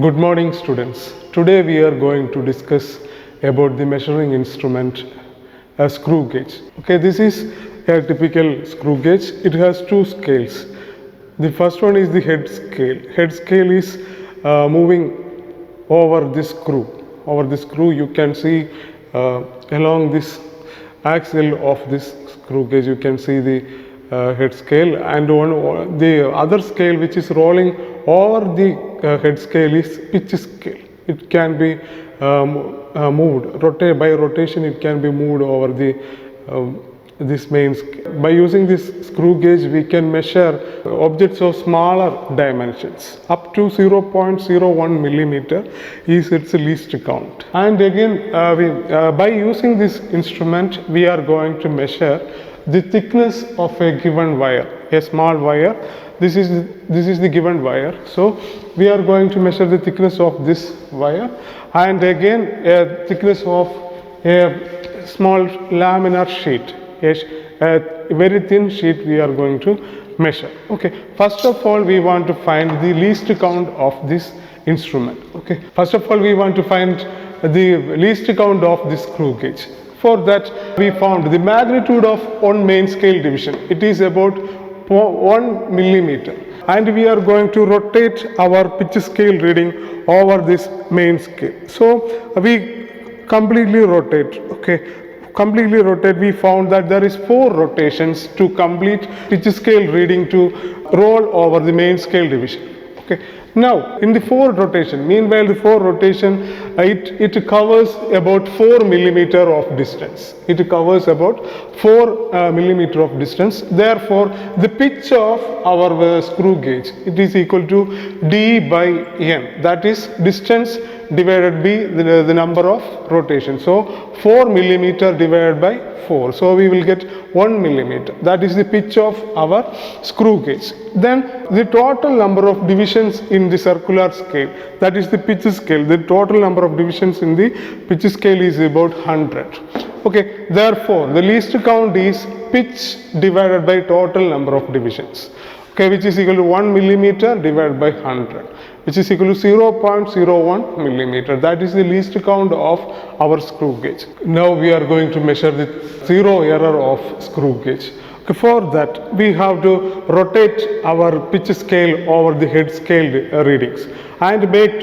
Good morning, students. Today we are going to discuss about the measuring instrument, a screw gauge. Okay, this is a typical screw gauge. It has two scales. The first one is the head scale. Head scale is moving over this screw. Over the screw, you can see along this axle of this screw gauge, you can see the head scale, and the other scale which is rolling over the head scale is pitch scale. It can be moved by rotation. It can be moved over the this main scale. By using this screw gauge, we can measure objects of smaller dimensions. Up to 0.01 millimeter is its least count. And again, by using this instrument, we are going to measure the thickness of a given wire, a small wire. This is the given wire. So we are going to measure the thickness of this wire, and again a thickness of a small laminar sheet, a very thin sheet we are going to measure. Okay, first of all we want to find the least count of this instrument. Okay, first of all we want to find the least count of this screw gauge. For that, we found the magnitude of one main scale division. It is about 1 millimeter, and we are going to rotate our pitch scale reading over this main scale. So we completely rotate. Okay, completely rotate. We found that there is 4 rotations to complete pitch scale reading to roll over the main scale division. Okay. Now, in the 4 rotation, meanwhile the 4 rotation, it covers about 4 millimeter of distance. It covers about 4 millimeter of distance. Therefore, the pitch of our screw gauge, it is equal to D by N. That is distance divided by the number of rotations. So 4 millimeter divided by 4. So we will get 1 millimeter. That is the pitch of our screw gauge. Then the total number of divisions in the circular scale, that is the pitch scale. The total number of divisions in the pitch scale is about 100. Okay, therefore the least count is pitch divided by total number of divisions. Okay, which is equal to 1 millimeter divided by 100, which is equal to 0.01 millimeter. That is the least count of our screw gauge. Now we are going to measure the zero error of screw gauge. Okay, for that, we have to rotate our pitch scale over the head scale readings and make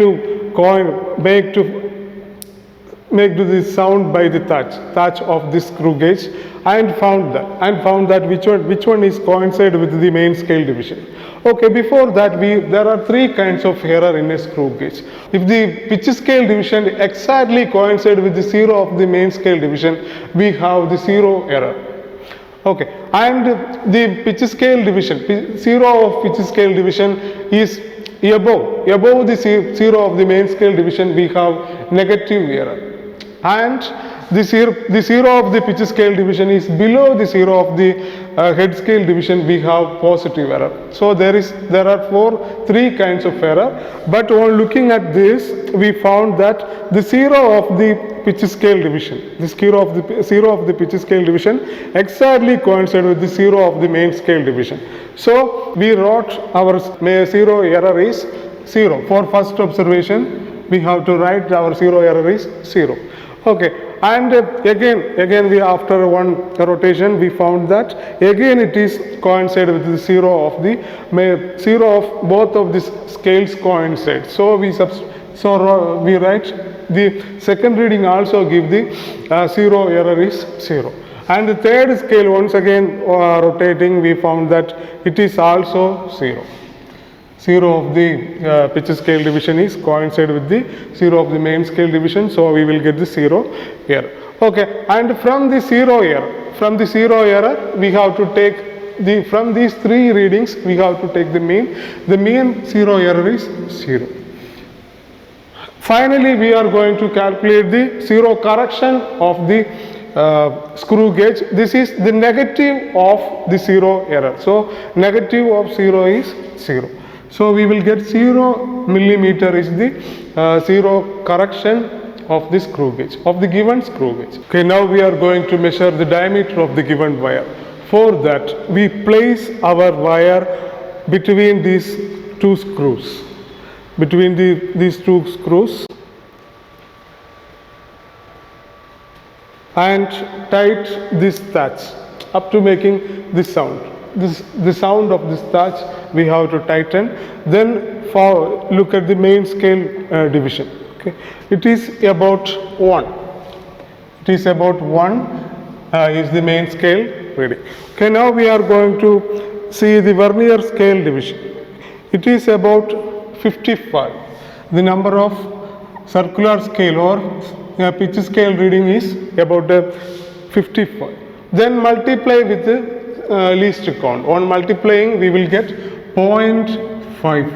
the sound by the touch of this screw gauge, and found that which one is coincide with the main scale division. Okay, before that there are 3 kinds of error in a screw gauge. If the pitch scale division exactly coincide with the 0 of the main scale division, we have the 0 error. Okay, and the pitch scale division, 0 of pitch scale division is above the 0 of the main scale division, we have negative error. And the 0 of the pitch scale division is below the 0 of the head scale division, we have positive error. So there are 3 kinds of error, but on looking at this, we found that the 0 of the pitch scale division, the 0 of the pitch scale division exactly coincide with the 0 of the main scale division. So we wrote our 0 error is 0. For first observation, we have to write our 0 error is 0. Okay, and again we, after one rotation, we found that again it is coincide with the 0 of the 0 of both of these scales coincide. So we write the second reading also give the 0 error is 0. And the third scale, once again rotating, we found that it is also 0. 0 of the pitch scale division is coincide with the 0 of the main scale division, so we will get the 0 error. Okay, and from the 0 error, we have to take from these 3 readings, we have to take the mean. The mean 0 error is 0. Finally, we are going to calculate the 0 correction of the screw gauge. This is the negative of the 0 error. So negative of 0 is 0. So we will get 0 millimeter is the 0 correction of the screw gauge, of the given screw gauge. Okay, now we are going to measure the diameter of the given wire. For that, we place our wire between these 2 screws. between these two screws and tight this thatch up to making this sound. The sound of this thatch we have to tighten. Then look at the main scale division. Okay, it is about 1. It is about 1 is the main scale reading. Okay, now we are going to see the vernier scale division. It is about 55. The number of circular scale or pitch scale reading is about 55. Then multiply with the least count. On multiplying we will get 0.55.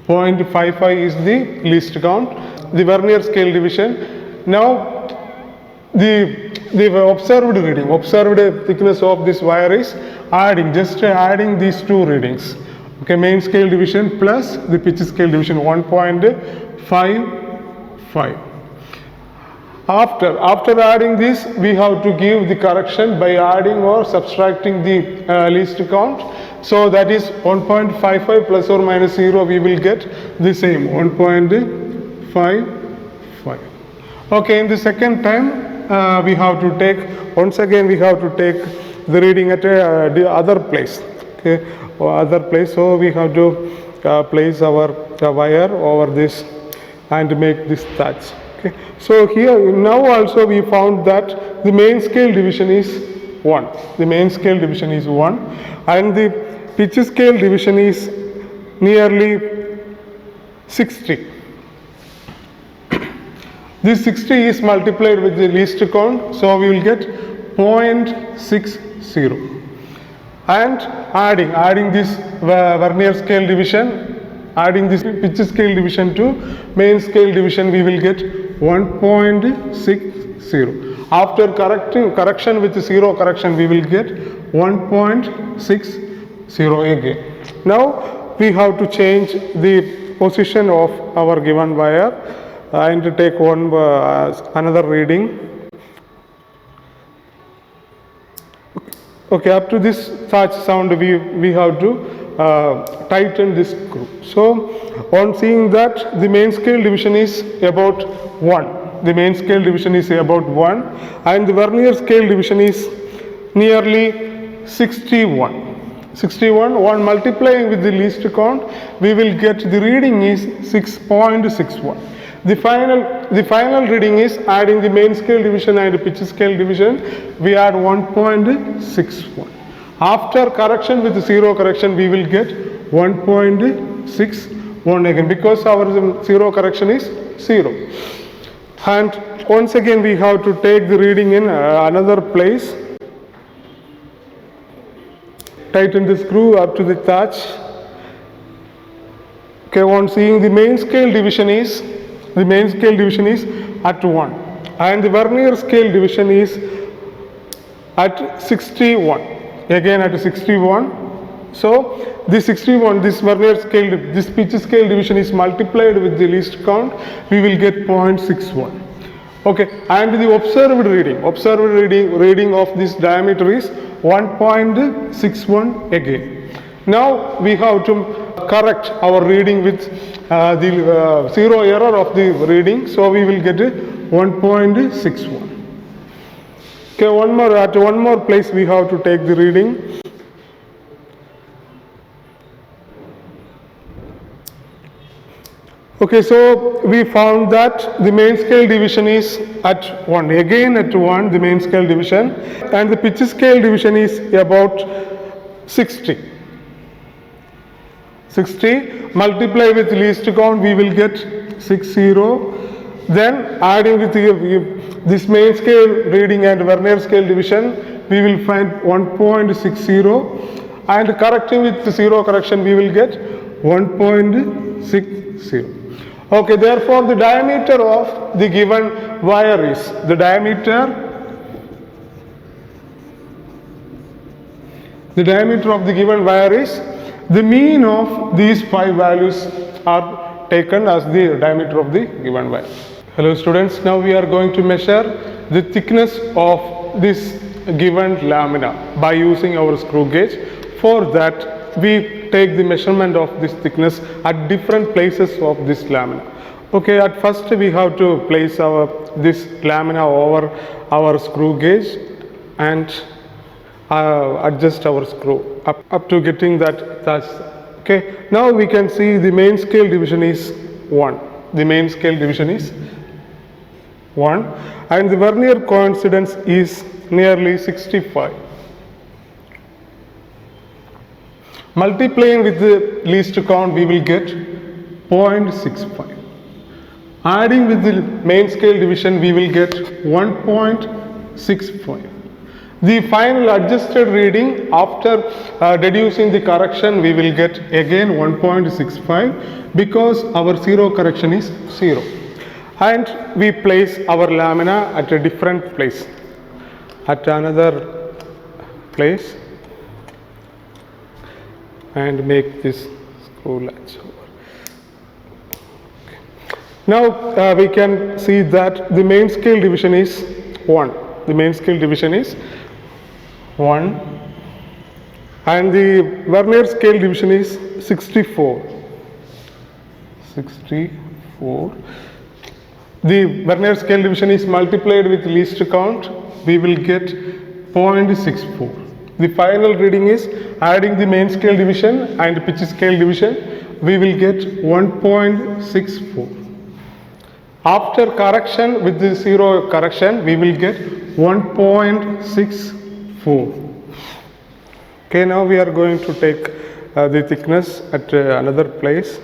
0.55 is the least count, the vernier scale division. Now the observed reading, observed thickness of this wire is just adding these two readings. Okay, main scale division plus the pitch scale division 1.55. After adding this, we have to give the correction by adding or subtracting the least count. So that is 1.55 plus or minus 0, we will get the same 1.55. Okay, in the second time we have to take, once again we have to take the reading at the other place. Okay, or other place. So we have to place our wire over this and make this thatch. Okay. So here now also we found that the main scale division is 1. The main scale division is 1 and the pitch scale division is nearly 60. This 60 is multiplied with the least count, so we will get 0.60. And adding this vernier scale division, adding this pitch scale division to main scale division, we will get 1.60. After correction with 0 correction, we will get 1.60 again. Now we have to change the position of our given wire and take another reading. Okay, up to this such sound we have to tighten this screw. So on seeing that the main scale division is about 1. The main scale division is about 1 and the vernier scale division is nearly 61. 61, on multiplying with the least count, we will get the reading is 6.61. The final reading is adding the main scale division and the pitch scale division, we add 1.61. After correction with 0 correction, we will get 1.61 again because our 0 correction is 0. And once again we have to take the reading in another place. Tighten the screw up to the thatch. Okay, on seeing the main scale division is at 1 and the vernier scale division is at 61. Again at 61. So this 61, this vernier scale, this pitch scale division is multiplied with the least count, we will get 0.61. Okay, and the observed reading of this diameter is 1.61 again. Now we have to correct our reading with the 0 error of the reading, so we will get 1.61. Okay, at one more place we have to take the reading. Okay, so we found that the main scale division is at 1. Again at 1, the main scale division, and the pitch scale division is about 60. 60, multiply with least count, we will get 60. Then adding with this main scale reading and vernier scale division, we will find 1.60, and correcting with 0 correction, we will get 1.60. Okay, therefore the diameter of the given wire is, the diameter of the given wire is, the mean of these 5 values are taken as the diameter of the given wire. Hello students, now we are going to measure the thickness of this given lamina by using our screw gauge. For that we take the measurement of this thickness at different places of this lamina. Okay, at first we have to place this lamina over our screw gauge and adjust our screw up to getting that. Okay, now we can see the main scale division is 1. The main scale division is 1 and the vernier coincidence is nearly 65. Multiplying with the least count, we will get 0.65. Adding with the main scale division, we will get 1.65. The final adjusted reading after deducing the correction, we will get again 1.65 because our zero correction is 0. And we place our lamina at a different place, at another place, and make this screw latch over. Okay. Now we can see that the main scale division is 1. The main scale division is 1 and the vernier scale division is 64. 64. The vernier scale division is multiplied with least count, we will get 0.64. The final reading is adding the main scale division and pitch scale division, we will get 1.64. After correction with the zero correction, we will get 1.64. Okay, now we are going to take the thickness at another place.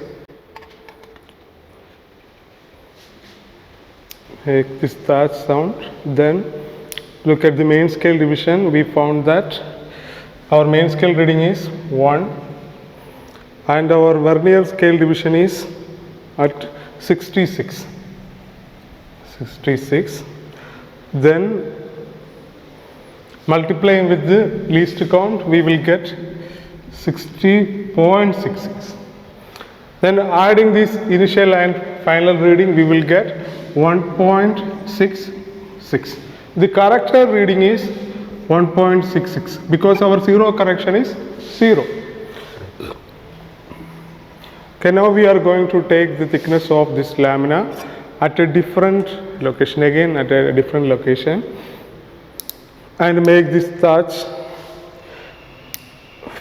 Make this touch sound. Then look at the main scale division. We found that our main scale reading is 1 and our vernier scale division is at 66. 66. Then multiplying with the least count, we will get 60.66. Then adding this initial and final reading, we will get 1.66. The corrected reading is 1.66 because our zero correction is 0. Okay, now we are going to take the thickness of this lamina at a different location, again at a different location, and make this touch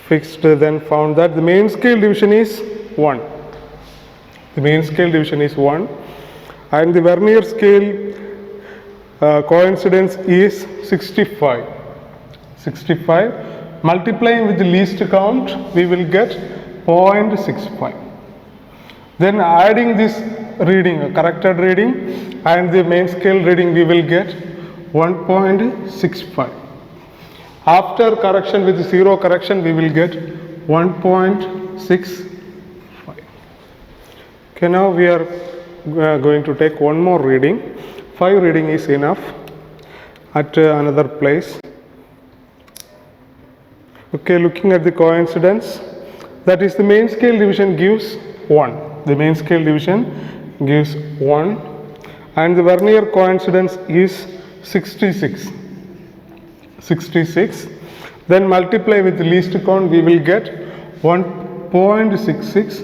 fixed. Then found that the main scale division is 1. The main scale division is 1 and the vernier scale coincidence is 65. 65. Multiplying with the least count, we will get 0.65. Then adding this reading, corrected reading and the main scale reading, we will get 1.65. After correction with zero correction, we will get 1.65. Okay, now we are going to take one more reading. 5 reading is enough at another place. Okay, looking at the coincidence, that is the main scale division gives 1. The main scale division gives 1 and the vernier coincidence is 66. 66. Then multiply with the least count, we will get 1.66.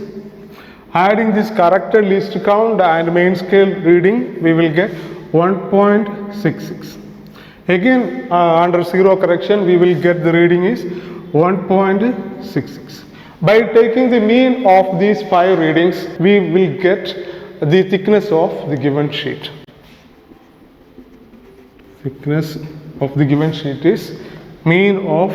Adding this corrected least count and main scale reading, we will get 1.66. Again under zero correction, we will get the reading is 1.66. By taking the mean of these 5 readings, we will get the thickness of the given sheet. Thickness of the given sheet is mean of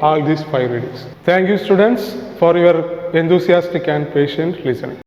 all these 5 readings. Thank you, students, for your enthusiastic and patient listening.